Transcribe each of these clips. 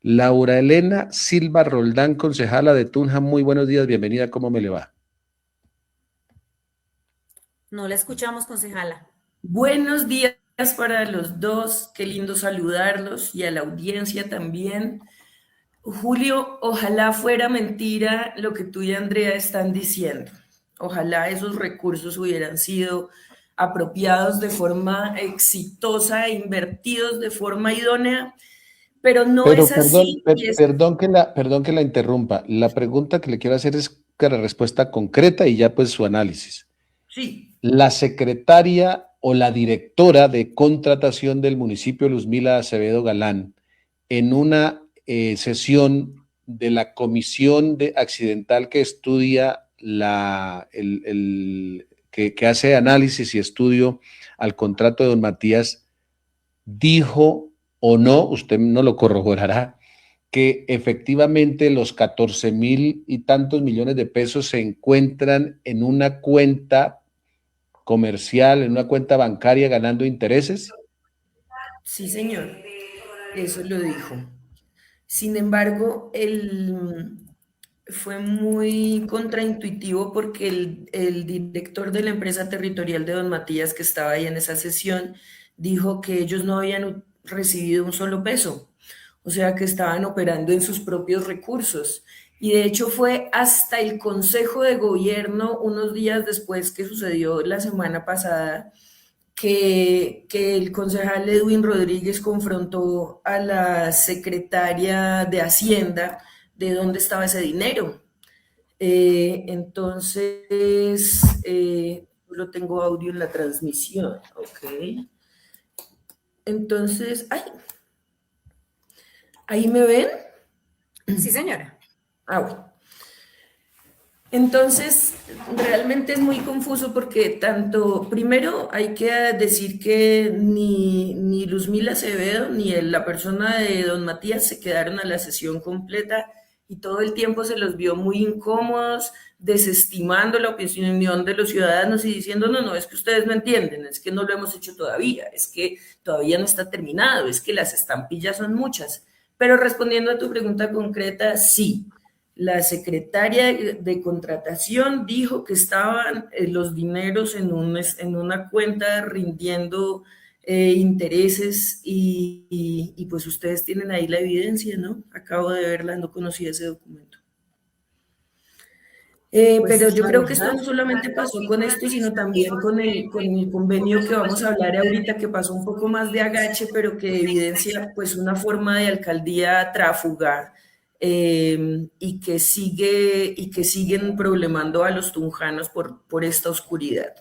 Laura Elena Silva Roldán, concejala de Tunja, muy buenos días, bienvenida, ¿cómo me le va? No la escuchamos, concejala. Buenos días para los dos, qué lindo saludarlos y a la audiencia también. Julio, ojalá fuera mentira lo que tú y Andrea están diciendo. Ojalá esos recursos hubieran sido apropiados de forma exitosa e invertidos de forma idónea, pero no Pero es así y es perdón que la interrumpa. La pregunta que le quiero hacer es que la respuesta concreta y ya pues su análisis. sí. La secretaria o la directora de contratación del municipio Luzmila Acevedo Galán, en una sesión de la comisión de accidental que estudia que hace análisis y estudio al contrato de don Matías, dijo o no, usted no lo corroborará, que efectivamente los 14,000 y tantos millones de pesos se encuentran en una cuenta comercial, en una cuenta bancaria ganando intereses. Sí, señor, eso lo dijo. Sin embargo, fue muy contraintuitivo porque el director de la empresa territorial de Don Matías, que estaba ahí en esa sesión, dijo que ellos no habían recibido un solo peso, o sea que estaban operando en sus propios recursos. Y de hecho fue hasta el Consejo de Gobierno, unos días después que sucedió la semana pasada, que el concejal Edwin Rodríguez confrontó a la secretaria de Hacienda de dónde estaba ese dinero. Lo tengo audio en la transmisión, ok. Entonces, ay, ¿ahí me ven? Sí, señora. Ah, bueno. Entonces, realmente es muy confuso porque primero hay que decir que ni Luzmila Acevedo ni la persona de don Matías se quedaron a la sesión completa y todo el tiempo se los vio muy incómodos, desestimando la opinión de los ciudadanos y diciendo, no, no, es que ustedes no entienden, es que no lo hemos hecho todavía, es que todavía no está terminado, es que las estampillas son muchas. Pero respondiendo a tu pregunta concreta, sí. La secretaria de contratación dijo que estaban los dineros en una cuenta rindiendo intereses y pues ustedes tienen ahí la evidencia, ¿no? Acabo de verla, no conocía ese documento. Pero Pues yo la creo que esto verdad, no solamente pasó con esto, sino también con el convenio que vamos a hablar ahorita, que pasó un poco más de agache, pero que evidencia pues una forma de alcaldía tráfuga y que siguen problemando a los tunjanos por esta oscuridad.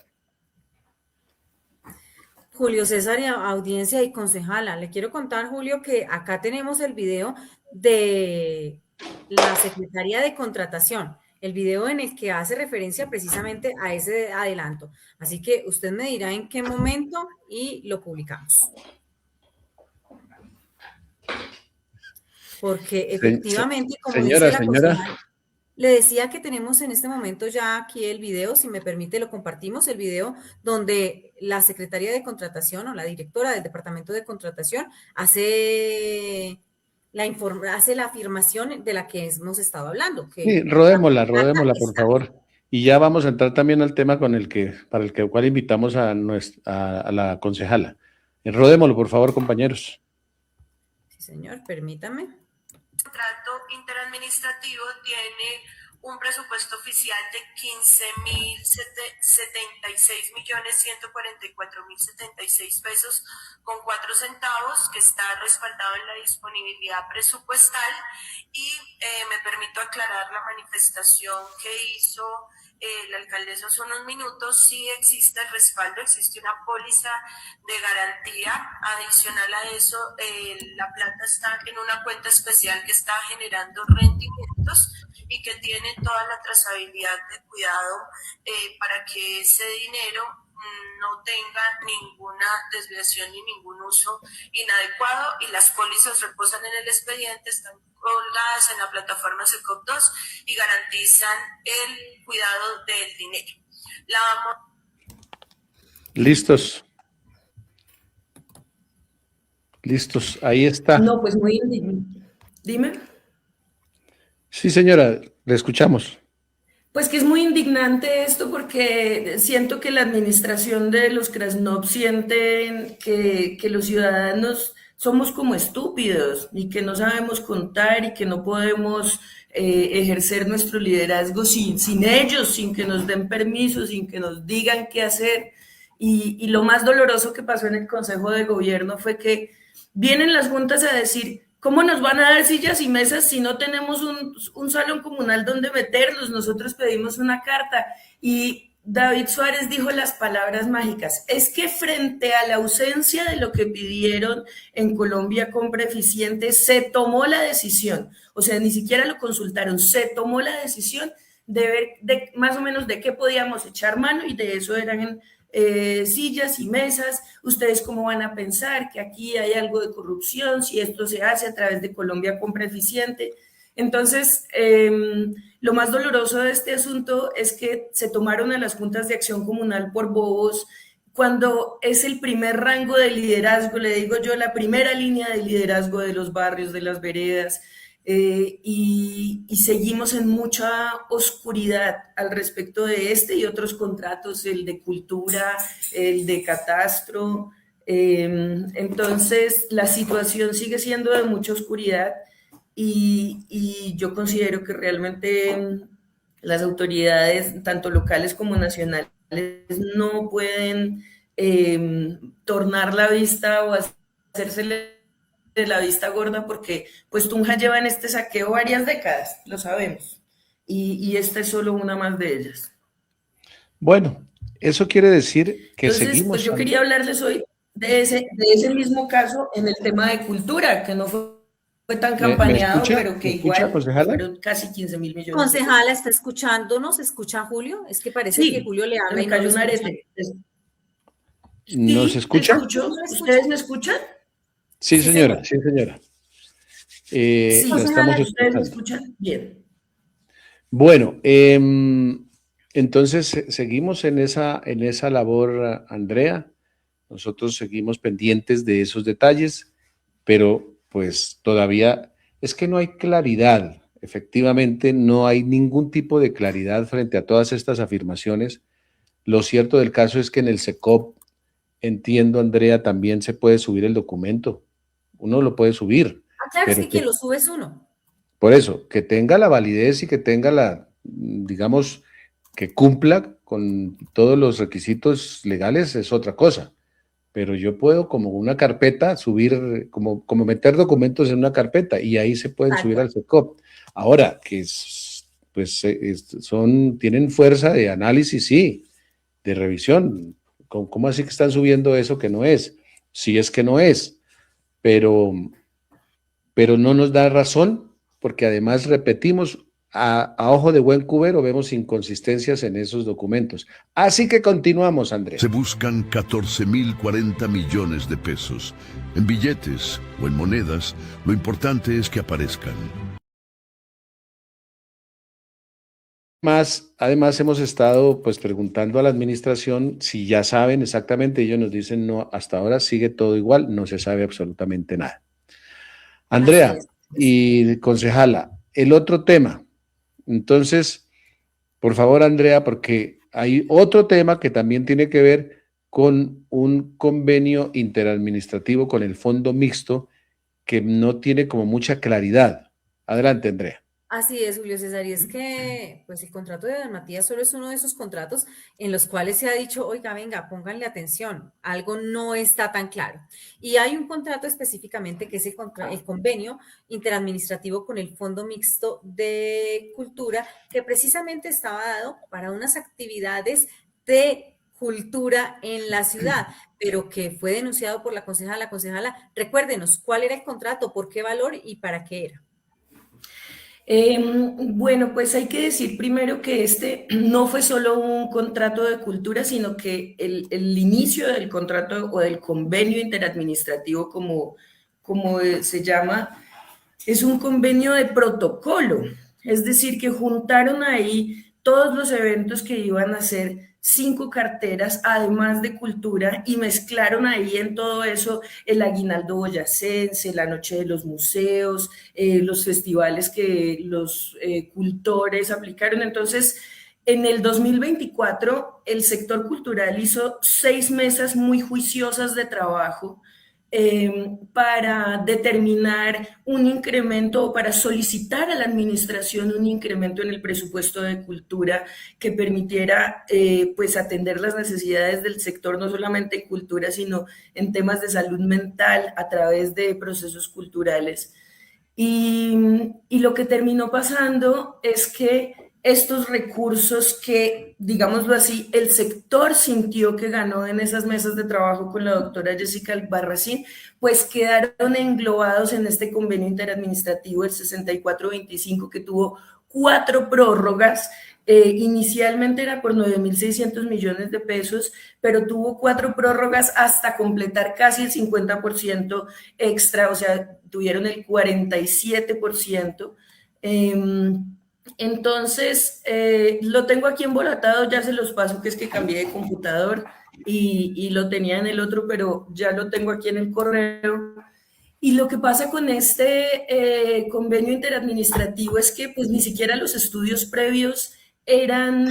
Julio César y audiencia y concejala, le quiero contar, Julio, que acá tenemos el video de la Secretaría de Contratación, el video en el que hace referencia precisamente a ese adelanto. Así que usted me dirá en qué momento y lo publicamos. Porque efectivamente, como Señora, dice la señora, concejal, le decía que tenemos en este momento ya aquí el video, si me permite lo compartimos, el video donde la Secretaría de Contratación o la directora del Departamento de Contratación hace la afirmación de la que hemos estado hablando, sí, que la plata rodémosla, por está. favor. Y ya vamos a entrar también al tema para el cual invitamos a la concejala. Rodémoslo, por favor, compañeros. Sí, señor, permítame. Contrato interadministrativo tiene un presupuesto oficial de 15,076,144,076 pesos con 4 centavos, que está respaldado en la disponibilidad presupuestal. Y me permito aclarar la manifestación que hizo la alcaldesa hace unos minutos. Sí existe el respaldo, existe una póliza de garantía. Adicional a eso, la plata está en una cuenta especial que está generando rendimientos y que tiene toda la trazabilidad de cuidado para que ese dinero no tenga ninguna desviación ni ningún uso inadecuado, y las pólizas reposan en el expediente, están colgadas en la plataforma SECOP2 y garantizan el cuidado del dinero. Listos, listos, ahí está. No, pues muy indignante. Dime. Sí, señora, le escuchamos. Pues que es muy indignante esto porque siento que la administración de los Krasnov sienten que los ciudadanos somos como estúpidos y que no sabemos contar y que no podemos ejercer nuestro liderazgo sin ellos, sin que nos den permiso, sin que nos digan qué hacer. Y lo más doloroso que pasó en el Consejo de Gobierno fue que vienen las juntas a decir, ¿cómo nos van a dar sillas y mesas si no tenemos un salón comunal donde meterlos? Nosotros pedimos una carta y David Suárez dijo las palabras mágicas. Es que frente a la ausencia de lo que pidieron en Colombia Compra Eficiente, se tomó la decisión, o sea, ni siquiera lo consultaron, se tomó la decisión de ver más o menos de qué podíamos echar mano y de eso eran sillas y mesas. Ustedes cómo van a pensar que aquí hay algo de corrupción si esto se hace a través de Colombia Compra Eficiente. Entonces, lo más doloroso de este asunto es que se tomaron a las juntas de acción comunal por bobos, cuando es el primer rango de liderazgo, le digo yo, la primera línea de liderazgo de los barrios, de las veredas, y seguimos en mucha oscuridad al respecto de este y otros contratos, el de cultura, el de catastro. Entonces, la situación sigue siendo de mucha oscuridad y yo considero que realmente las autoridades, tanto locales como nacionales, no pueden tornar la vista o hacerse de la vista gorda porque pues Tunja lleva en este saqueo varias décadas, lo sabemos, y esta es solo una más de ellas. Bueno, eso quiere decir que Entonces, pues seguimos. yo quería hablarles hoy de ese mismo caso en el tema de cultura, que no fue tan ¿Me campaneado, escucha? pero que ¿Me escucha, igual concejala? fueron casi 15.000 millones de pesos. Concejala, ¿está escuchándonos? ¿Escucha a Julio? Es que parece que Sí, Julio le se habla me y no lo cayó un escucha. arete. ¿Nos Sí, te escucha? escucho. ¿No lo escucha? ¿Ustedes me escuchan? Sí, Sí, señora, señor. sí, señora. Sí, La estamos ¿ustedes me escuchando. escuchan? Bien. Bueno, entonces seguimos en esa labor, Andrea. Nosotros seguimos pendientes de esos detalles, pero pues todavía es que no hay claridad. Efectivamente, no hay ningún tipo de claridad frente a todas estas afirmaciones. Lo cierto del caso es que en el SECOP, entiendo, Andrea, también se puede subir el documento. Uno lo puede subir, Ah, claro, es pero que quien lo sube es uno. por eso, que tenga la validez y que tenga digamos, que cumpla con todos los requisitos legales es otra cosa. Pero yo puedo como una carpeta subir, como meter documentos en una carpeta y ahí se pueden Tal subir cual. al SECOP. Ahora, pues tienen fuerza de análisis, sí, de revisión. ¿Cómo así que están subiendo eso que no es? Sí es que no es, pero, pero no nos da razón, porque además repetimos, a ojo de buen cubero vemos inconsistencias en esos documentos. Así que continuamos, Andrea. Se buscan 14.040 millones de pesos. En billetes o en monedas, lo importante es que aparezcan. Además hemos estado pues preguntando a la administración si ya saben exactamente, ellos nos dicen no, hasta ahora sigue todo igual, no se sabe absolutamente nada. Andrea Así es. y concejala, el otro tema. Entonces, por favor, Andrea, porque hay otro tema que también tiene que ver con un convenio interadministrativo con el Fondo Mixto que no tiene como mucha claridad. Adelante, Andrea. Así es, Julio César, y es que pues el contrato de Don Matías solo es uno de esos contratos en los cuales se ha dicho, oiga, venga, pónganle atención, algo no está tan claro. Y hay un contrato específicamente que es el convenio interadministrativo con el Fondo Mixto de Cultura, que precisamente estaba dado para unas actividades de cultura en la ciudad, pero que fue denunciado por la concejala. La concejala, recuérdenos, ¿cuál era el contrato, por qué valor y para qué era? Bueno, pues hay que decir primero que este no fue solo un contrato de cultura, sino que el inicio del contrato o del convenio interadministrativo, como se llama, es un convenio de protocolo. Es decir, que juntaron ahí todos los eventos que iban a ser 5 carteras, además de cultura, y mezclaron ahí en todo eso el aguinaldo boyacense, la noche de los museos, los festivales que los cultores aplicaron. Entonces, en el 2024, el sector cultural hizo 6 mesas muy juiciosas de trabajo para determinar un incremento o para solicitar a la administración un incremento en el presupuesto de cultura que permitiera pues atender las necesidades del sector, no solamente en cultura, sino en temas de salud mental a través de procesos culturales. Y lo que terminó pasando es que estos recursos que, digámoslo así, el sector sintió que ganó en esas mesas de trabajo con la doctora Jessica Albarracín, pues quedaron englobados en este convenio interadministrativo el 6425 que tuvo 4 prórrogas. Inicialmente era por 9.600 millones de pesos, pero tuvo 4 prórrogas hasta completar casi el 50% extra, o sea, tuvieron el 47%. Entonces, lo tengo aquí embolatado, ya se los paso, que es que cambié de computador y lo tenía en el otro, pero ya lo tengo aquí en el correo. Y lo que pasa con este convenio interadministrativo es que pues ni siquiera los estudios previos eran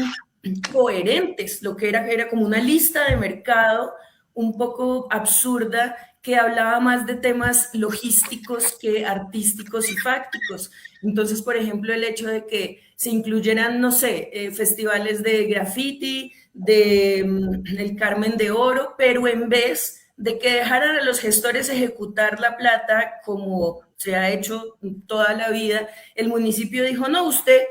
coherentes, lo que era como una lista de mercado un poco absurda que hablaba más de temas logísticos que artísticos y fácticos. Entonces, por ejemplo, el hecho de que se incluyeran, no sé, festivales de graffiti, el Carmen de Oro, pero en vez de que dejaran a los gestores ejecutar la plata como se ha hecho toda la vida, el municipio dijo, no, usted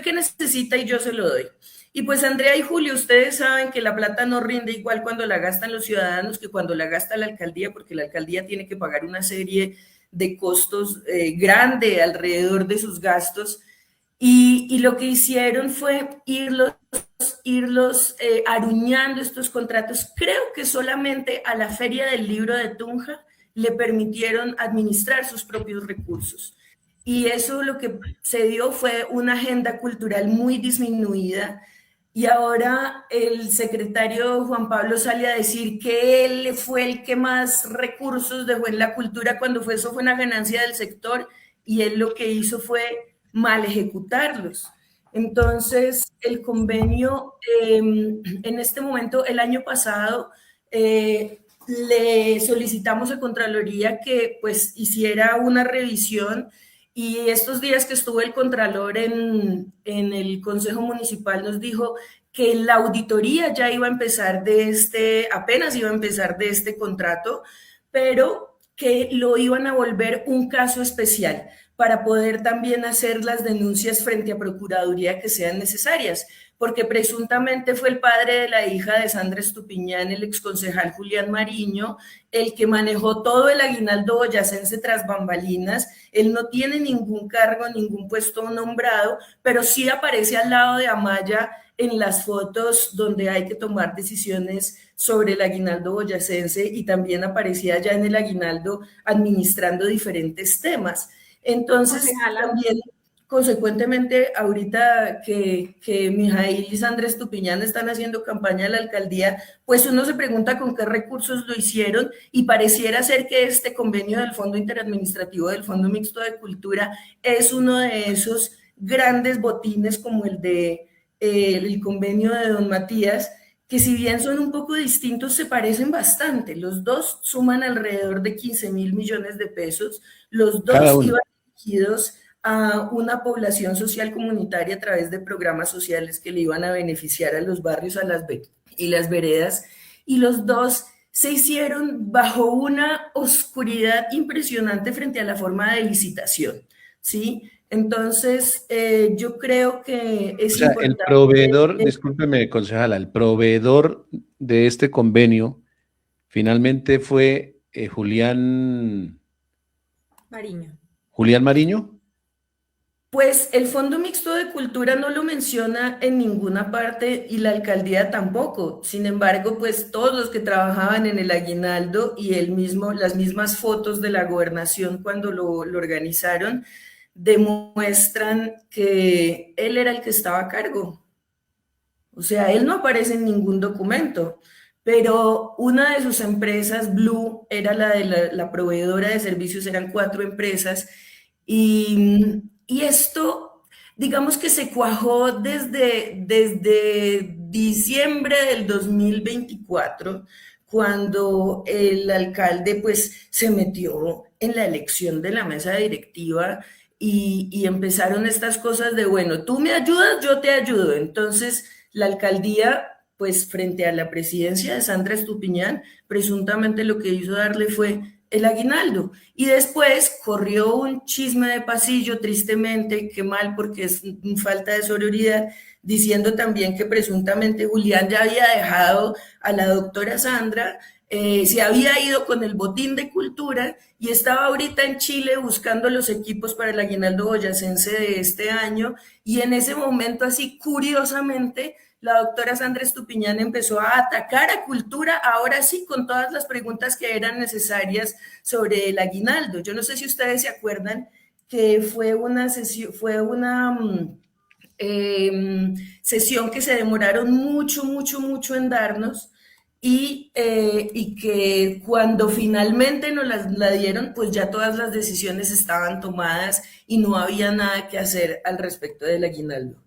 qué necesita y yo se lo doy. Y pues Andrea y Julio, ustedes saben que la plata no rinde igual cuando la gastan los ciudadanos que cuando la gasta la alcaldía, porque la alcaldía tiene que pagar una serie de costos grande alrededor de sus gastos. Y lo que hicieron fue irlos aruñando estos contratos. Creo que solamente a la Feria del Libro de Tunja le permitieron administrar sus propios recursos. Y eso lo que se dio fue una agenda cultural muy disminuida. Y ahora el secretario Juan Pablo sale a decir que él fue el que más recursos dejó en la cultura cuando eso fue una ganancia del sector y él lo que hizo fue mal ejecutarlos. Entonces, el convenio, en este momento, el año pasado, le solicitamos a Contraloría que pues hiciera una revisión y estos días que estuvo el Contralor en el Consejo Municipal nos dijo que la auditoría ya iba a empezar apenas iba a empezar de este contrato, pero que lo iban a volver un caso especial para poder también hacer las denuncias frente a Procuraduría que sean necesarias, porque presuntamente fue el padre de la hija de Sandra Estupiñán, el exconcejal Julián Mariño, el que manejó todo el aguinaldo boyacense tras bambalinas. Él no tiene ningún cargo, ningún puesto nombrado, pero sí aparece al lado de Amaya en las fotos donde hay que tomar decisiones sobre el aguinaldo boyacense y también aparecía ya en el aguinaldo administrando diferentes temas. Entonces, también, consecuentemente, ahorita que Mijail y Sandra Estupiñán están haciendo campaña a la alcaldía, pues uno se pregunta con qué recursos lo hicieron y pareciera ser que este convenio del Fondo Interadministrativo del Fondo Mixto de Cultura es uno de esos grandes botines como el convenio de Don Matías, que si bien son un poco distintos, se parecen bastante. Los dos suman alrededor de 15.000 millones de pesos. Los dos iban dirigidos a una población social comunitaria a través de programas sociales que le iban a beneficiar a los barrios y las veredas. Y los dos se hicieron bajo una oscuridad impresionante frente a la forma de licitación, ¿sí? Entonces, yo creo que es importante. El proveedor, discúlpeme, concejala, el proveedor de este convenio finalmente fue Julián Mariño. ¿Julián Mariño? Pues el Fondo Mixto de Cultura no lo menciona en ninguna parte y la alcaldía tampoco. Sin embargo, pues todos los que trabajaban en el aguinaldo y las mismas fotos de la gobernación cuando lo organizaron, demuestran que él era el que estaba a cargo. O sea, él no aparece en ningún documento, pero una de sus empresas, Blue, era la de la proveedora de servicios, eran 4 empresas, y esto, digamos que se cuajó desde diciembre del 2024, cuando el alcalde pues se metió en la elección de la mesa directiva y empezaron estas cosas de, bueno, tú me ayudas, yo te ayudo. Entonces, la alcaldía, pues frente a la presidencia de Sandra Estupiñán, presuntamente lo que hizo darle fue el aguinaldo. Y después corrió un chisme de pasillo, tristemente, qué mal porque es falta de sororidad, diciendo también que presuntamente Julián ya había dejado a la doctora Sandra, se había ido con el botín de cultura y estaba ahorita en Chile buscando los equipos para el aguinaldo boyacense de este año, y en ese momento, así curiosamente, la doctora Sandra Estupiñán empezó a atacar a Cultura, ahora sí, con todas las preguntas que eran necesarias sobre el aguinaldo. Yo no sé si ustedes se acuerdan que fue una sesión, sesión que se demoraron mucho en darnos, y que cuando finalmente nos la dieron, pues ya todas las decisiones estaban tomadas y no había nada que hacer al respecto del aguinaldo.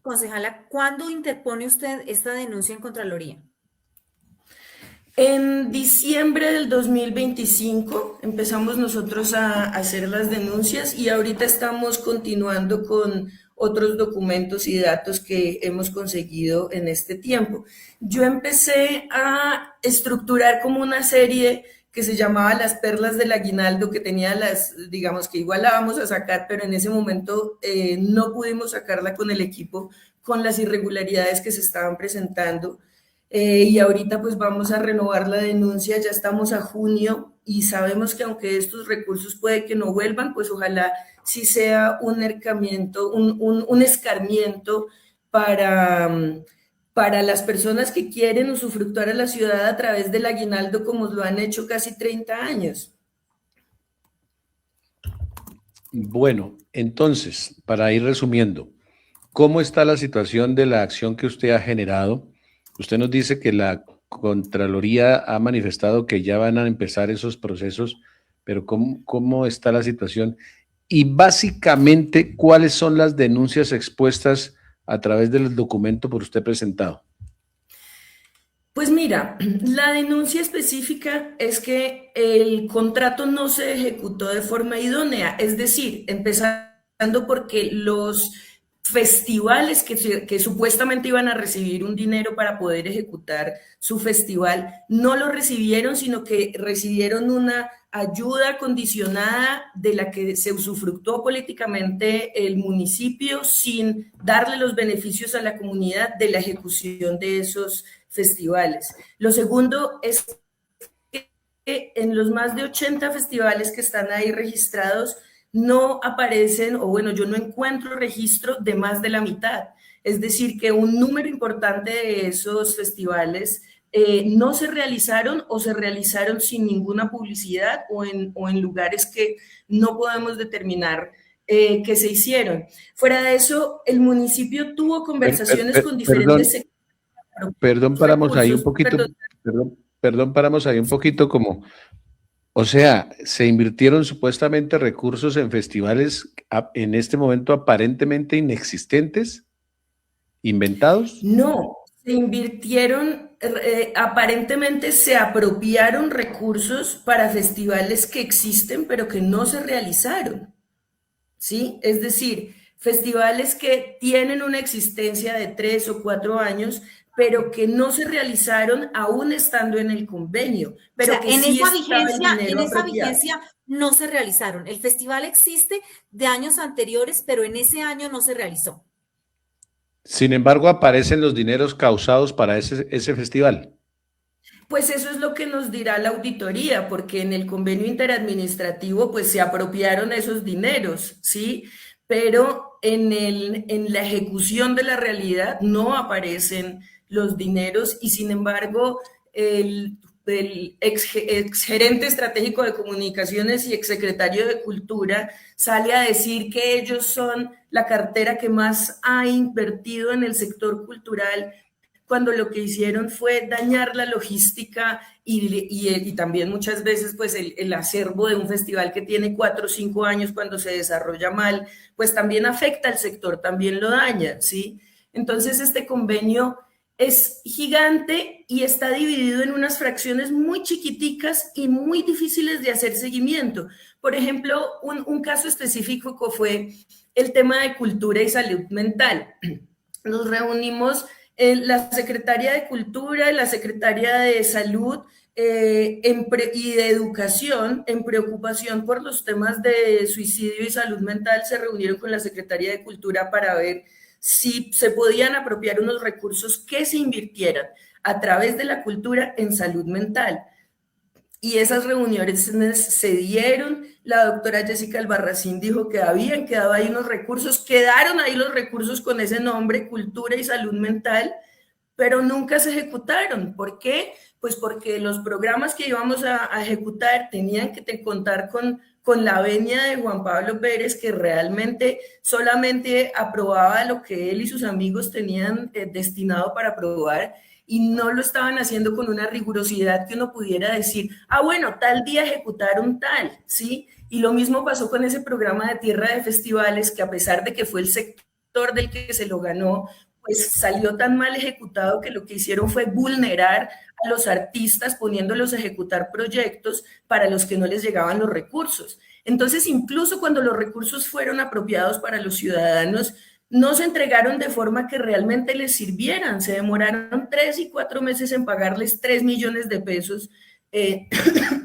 Concejala, ¿cuándo interpone usted esta denuncia en Contraloría? En diciembre del 2025 empezamos nosotros a hacer las denuncias y ahorita estamos continuando con otros documentos y datos que hemos conseguido en este tiempo. Yo empecé a estructurar como una serie que se llamaba Las Perlas del Aguinaldo, que tenía digamos que igual la vamos a sacar, pero en ese momento no pudimos sacarla con el equipo, con las irregularidades que se estaban presentando. Y ahorita pues vamos a renovar la denuncia, ya estamos a junio y sabemos que aunque estos recursos puede que no vuelvan, pues ojalá sí sea un escarmiento para las personas que quieren usufructuar a la ciudad a través del aguinaldo como lo han hecho casi 30 años. Bueno, entonces, para ir resumiendo, ¿cómo está la situación de la acción que usted ha generado? Usted nos dice que la Contraloría ha manifestado que ya van a empezar esos procesos, pero ¿cómo está la situación? Y básicamente, ¿cuáles son las denuncias expuestas a través del documento por usted presentado? Pues mira, la denuncia específica es que el contrato no se ejecutó de forma idónea, es decir, empezando porque los festivales que supuestamente iban a recibir un dinero para poder ejecutar su festival, no lo recibieron, sino que recibieron una ayuda condicionada de la que se usufructó políticamente el municipio sin darle los beneficios a la comunidad de la ejecución de esos festivales. Lo segundo es que en los más de 80 festivales que están ahí registrados, no aparecen, o bueno, yo no encuentro registro de más de la mitad. Es decir, que un número importante de esos festivales no se realizaron o se realizaron sin ninguna publicidad o en lugares que no podemos determinar que se hicieron. Fuera de eso, el municipio tuvo conversaciones con diferentes sectores. Perdón, paramos ahí un poquito. Perdón, paramos ahí un poquito como... O sea, se invirtieron supuestamente recursos en festivales en este momento aparentemente inexistentes, inventados. No, se invirtieron, aparentemente se apropiaron recursos para festivales que existen pero que no se realizaron, ¿sí? Es decir, festivales que tienen una existencia de 3 o 4 años, pero que no se realizaron aún estando en el convenio, pero o sea, que en sí esa vigencia no se realizaron. El festival existe de años anteriores, pero en ese año no se realizó. Sin embargo, aparecen los dineros causados para ese festival. Pues eso es lo que nos dirá la auditoría, porque en el convenio interadministrativo pues se apropiaron esos dineros, ¿sí? Pero en la ejecución de la realidad no aparecen los dineros y sin embargo del ex gerente estratégico de comunicaciones y ex secretario de Cultura, sale a decir que ellos son la cartera que más ha invertido en el sector cultural, cuando lo que hicieron fue dañar la logística y también muchas veces pues el acervo de un festival que tiene 4 o 5 años cuando se desarrolla mal, pues también afecta al sector, también lo daña, ¿sí? Entonces este convenio es gigante y está dividido en unas fracciones muy chiquiticas y muy difíciles de hacer seguimiento. Por ejemplo, un caso específico fue el tema de cultura y salud mental. Nos reunimos la Secretaría de Cultura y la Secretaría de Salud y de Educación, en preocupación por los temas de suicidio y salud mental, se reunieron con la Secretaría de Cultura para ver si se podían apropiar unos recursos que se invirtieran a través de la cultura en salud mental. Y esas reuniones se dieron, la doctora Jessica Albarracín dijo que habían quedado ahí unos recursos, quedaron ahí los recursos con ese nombre, Cultura y Salud Mental, pero nunca se ejecutaron. ¿Por qué? Pues porque los programas que íbamos a ejecutar tenían que contar con la venia de Juan Pablo Pérez, que realmente solamente aprobaba lo que él y sus amigos tenían destinado para aprobar, y no lo estaban haciendo con una rigurosidad que uno pudiera decir, bueno, tal día ejecutaron tal, ¿sí? Y lo mismo pasó con ese programa de Tierra de Festivales, que a pesar de que fue el sector del que se lo ganó, pues salió tan mal ejecutado que lo que hicieron fue vulnerar a los artistas poniéndolos a ejecutar proyectos para los que no les llegaban los recursos. Entonces, incluso cuando los recursos fueron apropiados para los ciudadanos, no se entregaron de forma que realmente les sirvieran. Se demoraron 3 y 4 meses en pagarles 3 millones de pesos, que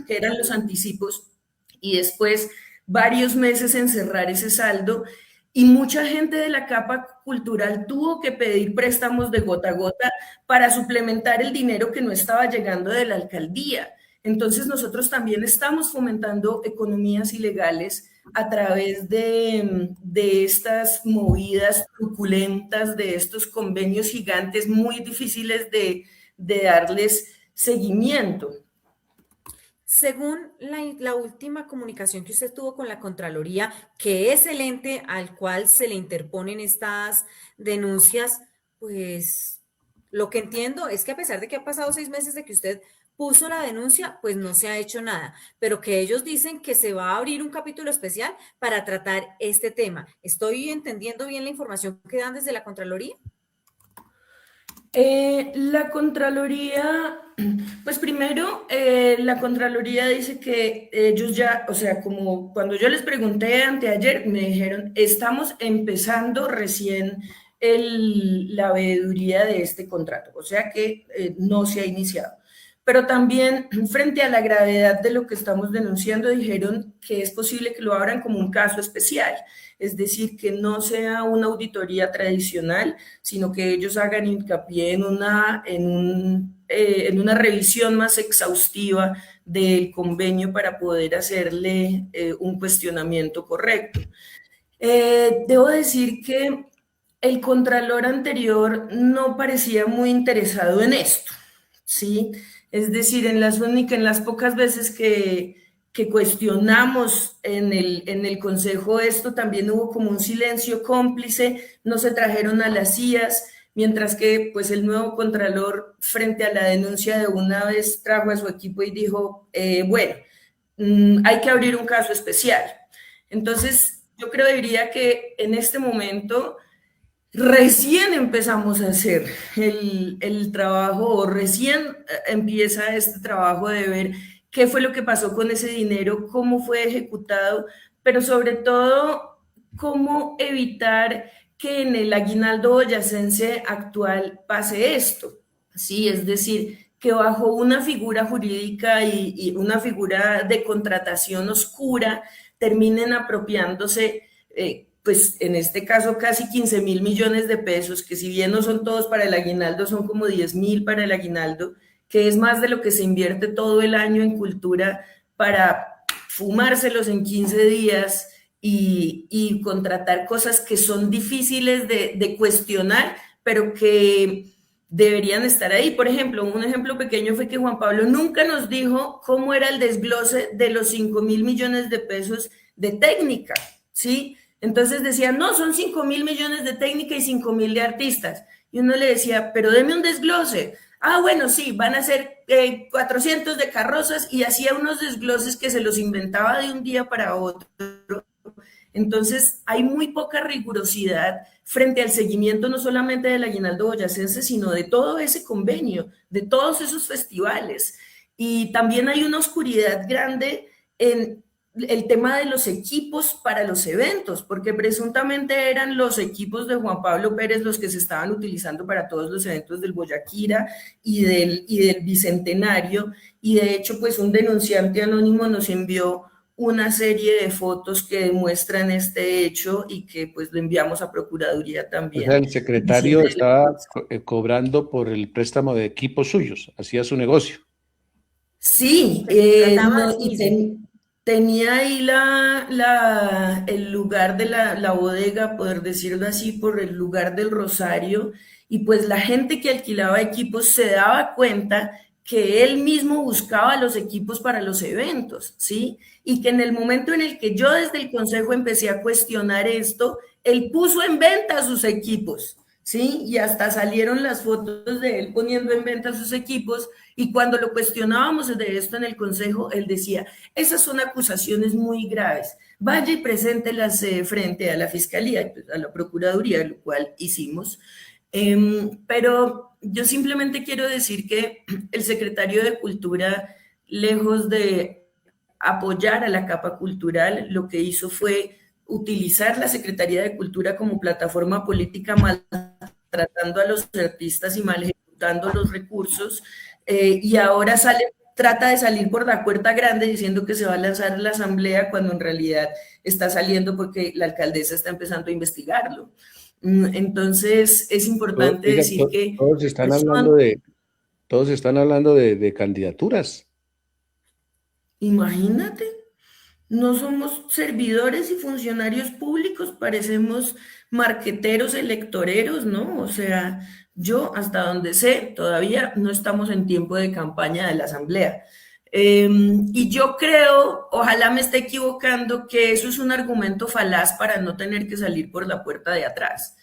eran los anticipos, y después varios meses en cerrar ese saldo. Y mucha gente de la capa cultural tuvo que pedir préstamos de gota a gota para suplementar el dinero que no estaba llegando de la alcaldía. Entonces nosotros también estamos fomentando economías ilegales a través de estas movidas truculentas, de estos convenios gigantes muy difíciles de darles seguimiento. Según la última comunicación que usted tuvo con la Contraloría, que es el ente al cual se le interponen estas denuncias, pues lo que entiendo es que a pesar de que ha pasado 6 meses de que usted puso la denuncia, pues no se ha hecho nada, pero que ellos dicen que se va a abrir un capítulo especial para tratar este tema. ¿Estoy entendiendo bien la información que dan desde la Contraloría? La Contraloría, pues primero, la Contraloría dice que ellos ya, o sea, como cuando yo les pregunté anteayer, me dijeron, estamos empezando recién la veeduría de este contrato, o sea que no se ha iniciado. Pero también, frente a la gravedad de lo que estamos denunciando, dijeron que es posible que lo abran como un caso especial, es decir, que no sea una auditoría tradicional, sino que ellos hagan hincapié en una revisión más exhaustiva del convenio para poder hacerle un cuestionamiento correcto. Debo decir que el contralor anterior no parecía muy interesado en esto, ¿sí? Es decir, en las pocas veces que cuestionamos en el Consejo esto, también hubo como un silencio cómplice, no se trajeron a las CIAs, mientras que pues el nuevo Contralor, frente a la denuncia, de una vez trajo a su equipo y dijo, bueno, hay que abrir un caso especial. Entonces, yo diría que en este momento recién empezamos a hacer el trabajo, o recién empieza este trabajo de ver qué fue lo que pasó con ese dinero, cómo fue ejecutado, pero sobre todo, cómo evitar que en el aguinaldo boyacense actual pase esto, ¿sí? Es decir, que bajo una figura jurídica y una figura de contratación oscura terminen apropiándose, pues en este caso casi 15.000 millones de pesos, que si bien no son todos para el aguinaldo, son como 10.000 para el aguinaldo, que es más de lo que se invierte todo el año en cultura, para fumárselos en 15 días y contratar cosas que son difíciles de cuestionar, pero que deberían estar ahí. Por ejemplo, un ejemplo pequeño fue que Juan Pablo nunca nos dijo cómo era el desglose de los 5.000 millones de pesos de técnica, ¿sí? Entonces decían, no, son 5.000 millones de técnica y 5.000 de artistas. Y uno le decía, pero deme un desglose. Ah, bueno, sí, van a ser 400 de carrozas, y hacía unos desgloses que se los inventaba de un día para otro. Entonces, hay muy poca rigurosidad frente al seguimiento no solamente del Aguinaldo Boyacense, sino de todo ese convenio, de todos esos festivales. Y también hay una oscuridad grande en el tema de los equipos para los eventos, porque presuntamente eran los equipos de Juan Pablo Pérez los que se estaban utilizando para todos los eventos del Boyaquira y del Bicentenario, y de hecho, pues un denunciante anónimo nos envió una serie de fotos que demuestran este hecho y que pues lo enviamos a Procuraduría O también. sea, el secretario estaba cobrando por el préstamo de equipos suyos, hacía su negocio. Sí, Trataba, y sí. tenía ahí el lugar de la bodega, poder decirlo así, por el lugar del Rosario, y pues la gente que alquilaba equipos se daba cuenta que él mismo buscaba los equipos para los eventos, ¿sí? Y que en el momento en el que yo desde el consejo empecé a cuestionar esto, él puso en venta sus equipos, ¿sí? Y hasta salieron las fotos de él poniendo en venta sus equipos, y cuando lo cuestionábamos de esto en el consejo, él decía, esas son acusaciones muy graves, vaya y preséntelas frente a la fiscalía, a la procuraduría, lo cual hicimos. Pero yo simplemente quiero decir que el secretario de Cultura, lejos de apoyar a la capa cultural, lo que hizo fue utilizar la Secretaría de Cultura como plataforma política, maltratando a los artistas y mal ejecutando los recursos, y ahora trata de salir por la puerta grande diciendo que se va a lanzar la asamblea, cuando en realidad está saliendo porque la alcaldesa está empezando a investigarlo. Entonces es importante Oiga, decir que todos están hablando de candidaturas. imagínate, no somos servidores y funcionarios públicos, parecemos marqueteros electoreros, ¿no? O sea, yo hasta donde sé, todavía no estamos en tiempo de campaña de la Asamblea. Y yo creo, ojalá me esté equivocando, que eso es un argumento falaz para no tener que salir por la puerta de atrás.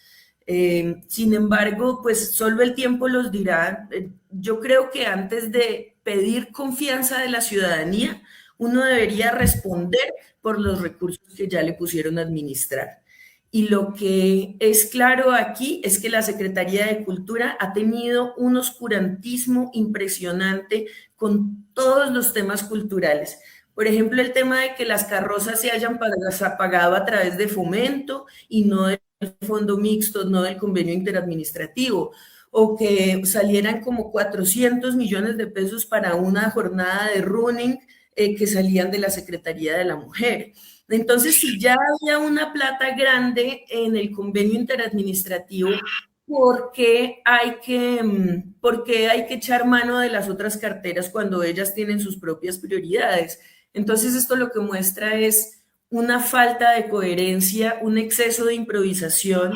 Sin embargo, pues solo el tiempo los dirá. Yo creo que antes de pedir confianza de la ciudadanía, uno debería responder por los recursos que ya le pusieron a administrar. Y lo que es claro aquí es que la Secretaría de Cultura ha tenido un oscurantismo impresionante con todos los temas culturales. Por ejemplo, el tema de que las carrozas se hayan pagado a través de Fomento y no del fondo mixto, no del convenio interadministrativo, o que salieran como 400 millones de pesos para una jornada de running que salían de la Secretaría de la Mujer. Entonces, si ya había una plata grande en el convenio interadministrativo, ¿por qué hay que echar mano de las otras carteras cuando ellas tienen sus propias prioridades? Entonces, esto lo que muestra es una falta de coherencia, un exceso de improvisación.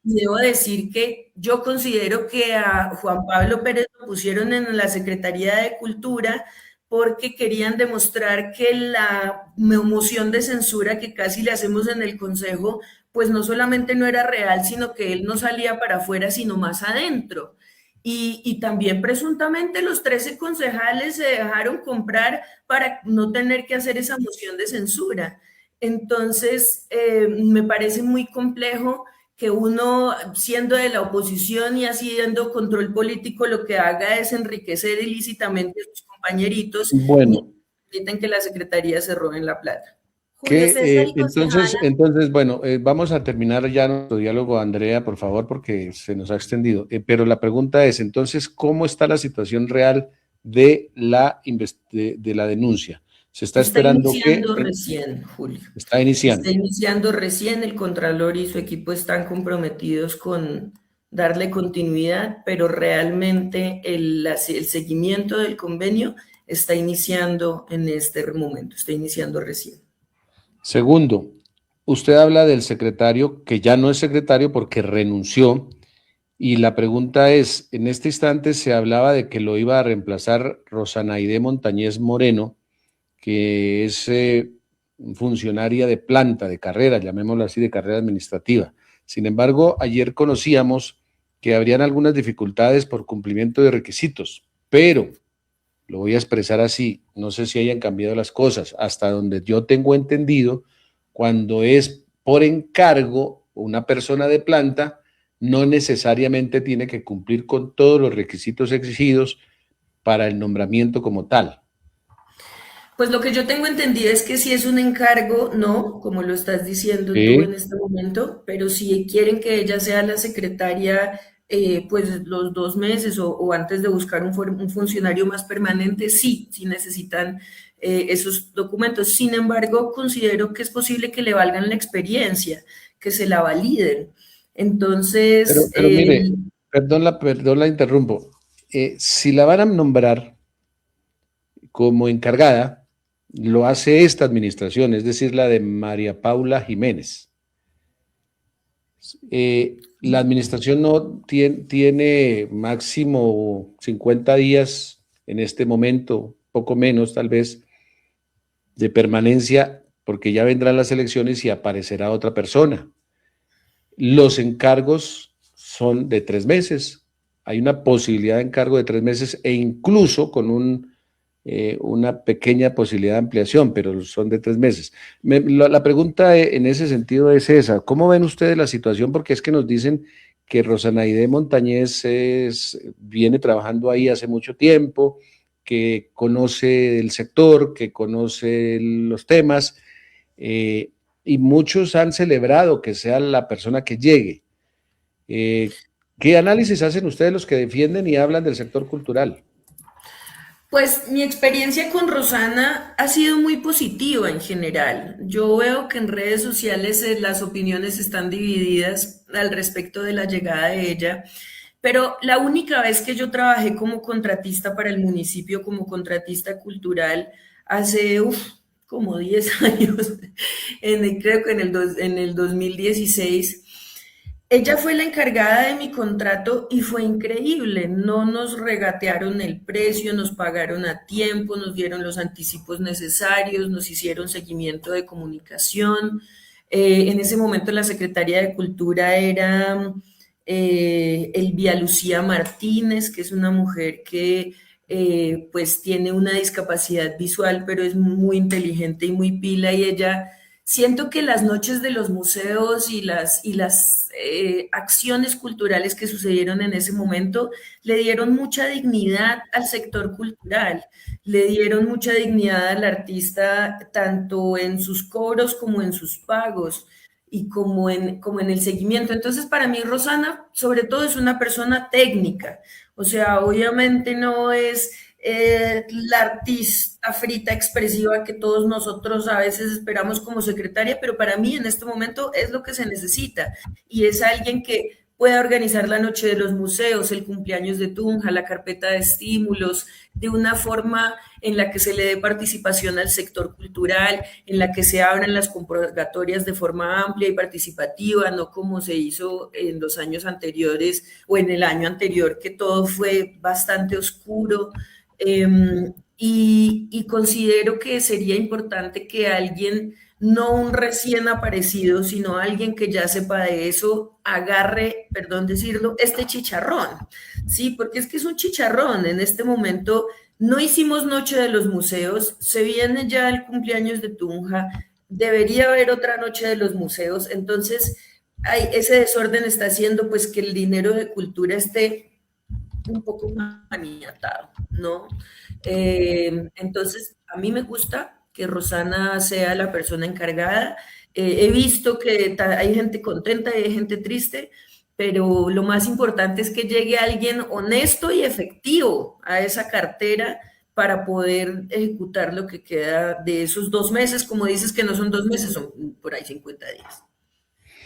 Y debo decir que yo considero que a Juan Pablo Pérez lo pusieron en la Secretaría de Cultura porque querían demostrar que la moción de censura que casi le hacemos en el Consejo, pues no solamente no era real, sino que él no salía para afuera, sino más adentro. Y también presuntamente los 13 concejales se dejaron comprar para no tener que hacer esa moción de censura. Entonces, me parece muy complejo que uno, siendo de la oposición y haciendo control político, lo que haga es enriquecer ilícitamente a sus compañeritos y Bueno, permiten que la Secretaría se roben la plata. Julio César y entonces, concejala. bueno, vamos a terminar ya nuestro diálogo, Andrea, por favor, porque se nos ha extendido. Pero la pregunta es, entonces, ¿cómo está la situación real de de la denuncia? ¿Se está Está esperando iniciando recién, Julio. Está iniciando? Está iniciando recién, el Contralor y su equipo están comprometidos con darle continuidad, pero realmente el seguimiento del convenio está iniciando en este momento, está iniciando recién. Segundo, usted habla del secretario, que ya no es secretario porque renunció, Y la pregunta es, en este instante se hablaba de que lo iba a reemplazar Rosanaide Montañez Moreno, que es funcionaria de planta, de carrera, llamémoslo así, de carrera administrativa. Sin embargo, ayer conocíamos que habrían algunas dificultades por cumplimiento de requisitos, pero lo voy a expresar así, no sé si hayan cambiado las cosas, hasta donde yo tengo entendido, cuando es por encargo una persona de planta, no necesariamente tiene que cumplir con todos los requisitos exigidos para el nombramiento como tal. Pues lo que yo tengo entendido es que si es un encargo, no, como lo estás diciendo tú en Sí, este momento, pero si quieren que ella sea la secretaria, pues los 2 meses o antes de buscar un funcionario más permanente, sí, sí necesitan esos documentos. Sin embargo, considero que es posible que le valgan la experiencia, que se la validen. Entonces, pero mire, perdón la interrumpo. Si la van a nombrar como encargada, lo hace esta administración, es decir, la de María Paula Jiménez. La administración no tiene máximo 50 días en este momento, poco menos tal vez, de permanencia, porque ya vendrán las elecciones y aparecerá otra persona. Los encargos son de 3 meses. Hay una posibilidad de encargo de 3 meses e incluso con una pequeña posibilidad de ampliación, pero son de 3 meses. La pregunta en ese sentido es esa. ¿Cómo ven ustedes la situación? Porque es que nos dicen que Rosanaide Montañez viene trabajando ahí hace mucho tiempo, que conoce el sector, que conoce los temas, eh, y muchos han celebrado que sea la persona que llegue. ¿Qué análisis hacen ustedes los que defienden y hablan del sector cultural? pues mi experiencia con Rosana ha sido muy positiva en general. Yo veo que en redes sociales las opiniones están divididas al respecto de la llegada de ella, pero la única vez que yo trabajé como contratista para el municipio, como contratista cultural, hace como 10 años, creo que en el 2016. Ella fue la encargada de mi contrato y fue increíble. No nos regatearon el precio, nos pagaron a tiempo, nos dieron los anticipos necesarios, nos hicieron seguimiento de comunicación. En ese momento la secretaria de Cultura era Elvia Lucía Martínez, que es una mujer que pues tiene una discapacidad visual, pero es muy inteligente y muy pila y ella. Siento que las noches de los museos y las acciones culturales que sucedieron en ese momento le dieron mucha dignidad al sector cultural, le dieron mucha dignidad al artista tanto en sus cobros como en sus pagos y como en el seguimiento. Entonces, para mí, Rosana, sobre todo, es una persona técnica. O sea, obviamente no es la artista frita expresiva que todos nosotros a veces esperamos como secretaria, pero para mí en este momento es lo que se necesita y es alguien que pueda organizar la noche de los museos, el cumpleaños de Tunja, la carpeta de estímulos, de una forma en la que se le dé participación al sector cultural, en la que se abran las convocatorias de forma amplia y participativa, no como se hizo en los años anteriores o en el año anterior, que todo fue bastante oscuro. Y considero que sería importante que alguien, no un recién aparecido, sino alguien que ya sepa de eso, agarre, perdón decirlo, este chicharrón, ¿sí? Porque es que es un chicharrón. En este momento no hicimos Noche de los Museos, se viene ya el cumpleaños de Tunja, debería haber otra Noche de los Museos, entonces ese desorden está haciendo pues que el dinero de cultura esté un poco maniatado, ¿no? Entonces, a mí me gusta que Rosana sea la persona encargada. He visto que hay gente contenta y hay gente triste, pero lo más importante es que llegue alguien honesto y efectivo a esa cartera para poder ejecutar lo que queda de esos 2 meses, como dices que no son 2 meses, son por ahí 50 días.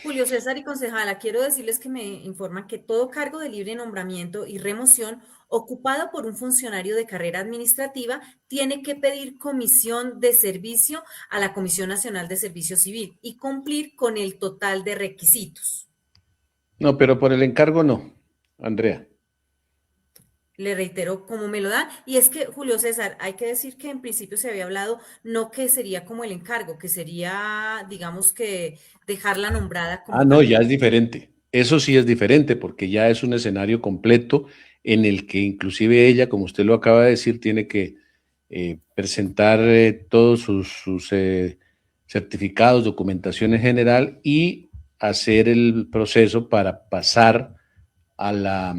Julio César y concejala, quiero decirles que me informan que todo cargo de libre nombramiento y remoción ocupado por un funcionario de carrera administrativa tiene que pedir comisión de servicio a la Comisión Nacional de Servicio Civil y cumplir con el total de requisitos. No, pero por el encargo no. Andrea. Le reitero cómo me lo dan. Y es que, Julio César, hay que decir que en principio se había hablado, no que sería como el encargo, que sería, digamos que dejarla nombrada Ah, como no, ya candidata. es diferente. Eso sí es diferente porque ya es un escenario completo en el que inclusive ella, como usted lo acaba de decir, tiene que presentar todos sus certificados, documentación en general y hacer el proceso para pasar a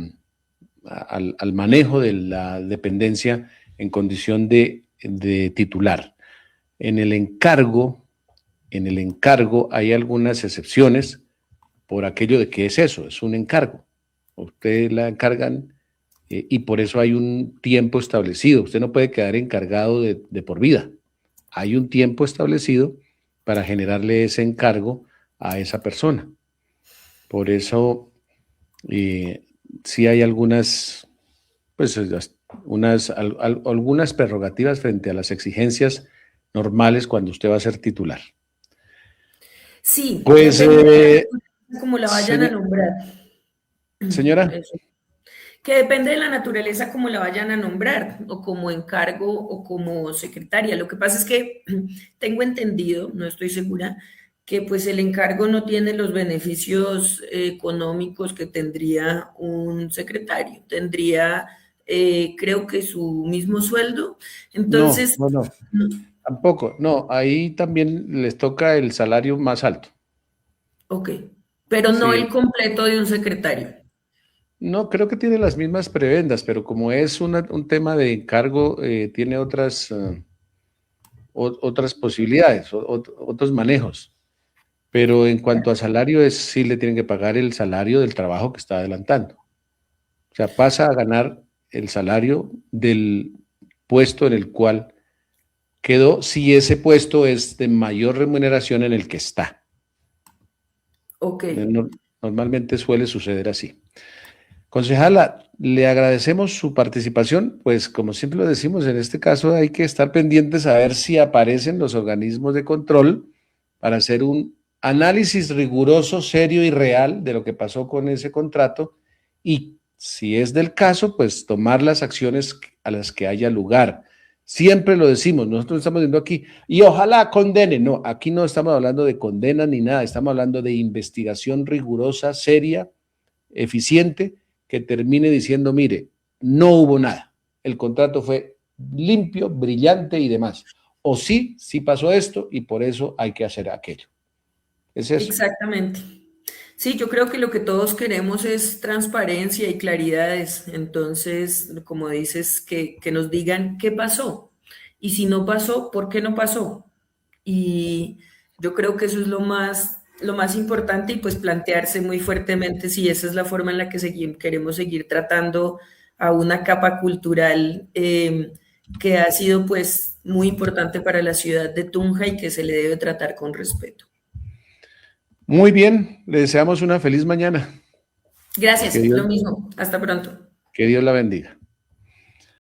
al manejo de la dependencia en condición de titular. En el encargo, hay algunas excepciones por aquello de que es eso, es un encargo. Usted la encargan y por eso hay un tiempo establecido. Usted no puede quedar encargado de por vida. Hay un tiempo establecido para generarle ese encargo a esa persona. Por eso sí hay algunas, pues, algunas prerrogativas frente a las exigencias normales cuando usted va a ser titular. Sí, Pues, depende de la naturaleza como la vayan a señor, nombrar. señora, Eso. Que depende de la naturaleza como la vayan a nombrar, o como encargo o como secretaria. Lo que pasa es que tengo entendido, no estoy segura, que pues el encargo no tiene los beneficios económicos que tendría un secretario. Tendría, creo que su mismo sueldo. no, Entonces, no, no, tampoco, no, ahí también les toca el salario más alto. ok, pero no el Sí, completo de un secretario. no, creo que tiene las mismas prebendas, pero como es un tema de encargo, tiene otras posibilidades, otros manejos. Pero en cuanto a salario, sí le tienen que pagar el salario del trabajo que está adelantando. O sea, pasa a ganar el salario del puesto en el cual quedó, si ese puesto es de mayor remuneración en el que está. Ok. Normalmente suele suceder así. Concejala, le agradecemos su participación, pues como siempre lo decimos, en este caso hay que estar pendientes a ver si aparecen los organismos de control para hacer un análisis riguroso, serio y real de lo que pasó con ese contrato y si es del caso, pues tomar las acciones a las que haya lugar. Siempre lo decimos, nosotros estamos diciendo aquí, y ojalá condenen. No, aquí no estamos hablando de condena ni nada, estamos hablando de investigación rigurosa, seria, eficiente, que termine diciendo, mire, no hubo nada, el contrato fue limpio, brillante y demás. O sí, sí pasó esto y por eso hay que hacer aquello. Es eso. Exactamente. Sí, yo creo que lo que todos queremos es transparencia y claridades. Entonces, como dices, que nos digan qué pasó. Y si no pasó, ¿por qué no pasó? Y yo creo que eso es lo más importante y pues plantearse muy fuertemente si esa es la forma en la que queremos seguir tratando a una capa cultural que ha sido pues muy importante para la ciudad de Tunja y que se le debe tratar con respeto. Muy bien, le deseamos una feliz mañana. Que Gracias, Dios, lo mismo. Hasta pronto. que Dios la bendiga.